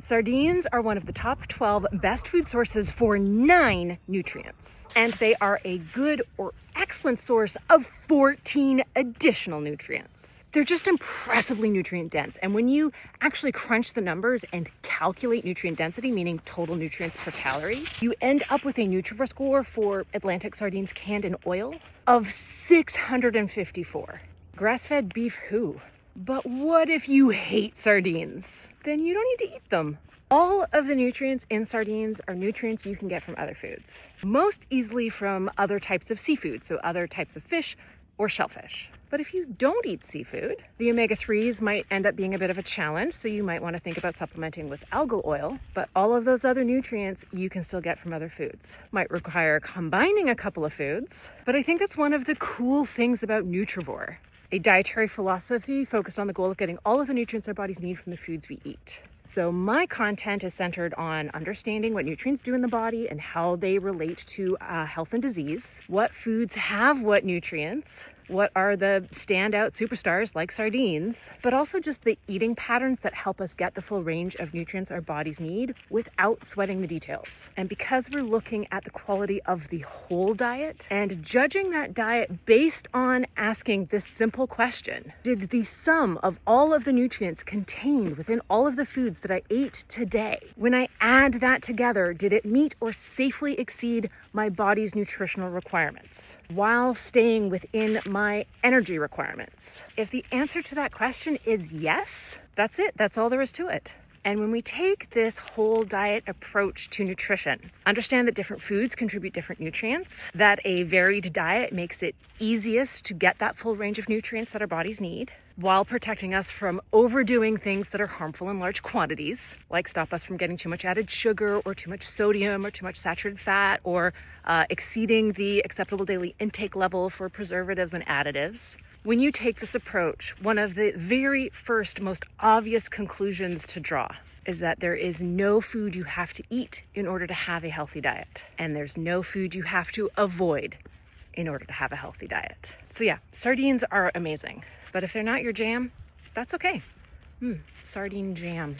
Sardines are one of the top 12 best food sources for 9 nutrients, and they are a good or excellent source of 14 additional nutrients. They're just impressively nutrient dense, and when you actually crunch the numbers and calculate nutrient density, meaning total nutrients per calorie, you end up with a Nutrivore score for Atlantic sardines canned in oil of 654. Grass-fed beef who? But what if you hate sardines? Then you don't need to eat them. All of the nutrients in sardines are nutrients you can get from other foods, most easily from other types of seafood, so other types of fish or shellfish. But if you don't eat seafood, the omega-3s might end up being a bit of a challenge, so you might want to think about supplementing with algal oil, but all of those other nutrients you can still get from other foods. Might require combining a couple of foods, but I think that's one of the cool things about Nutrivore, a dietary philosophy focused on the goal of getting all of the nutrients our bodies need from the foods we eat. So my content is centered on understanding what nutrients do in the body and how they relate to health and disease, what foods have what nutrients, what are the standout superstars like sardines, but also just the eating patterns that help us get the full range of nutrients our bodies need without sweating the details. And because we're looking at the quality of the whole diet and judging that diet based on asking this simple question: did the sum of all of the nutrients contained within all of the foods that I ate today, when I add that together, did it meet or safely exceed my body's nutritional requirements while staying within my energy requirements? If the answer to that question is yes, that's it. That's all there is to it. And when we take this whole diet approach to nutrition, understand that different foods contribute different nutrients, that a varied diet makes it easiest to get that full range of nutrients that our bodies need, while protecting us from overdoing things that are harmful in large quantities, like stop us from getting too much added sugar or too much sodium or too much saturated fat, or exceeding the acceptable daily intake level for preservatives and additives. When you take this approach, one of the very first, most obvious conclusions to draw is that there is no food you have to eat in order to have a healthy diet. And there's no food you have to avoid in order to have a healthy diet. So yeah, sardines are amazing. But if they're not your jam, that's okay. Sardine jam.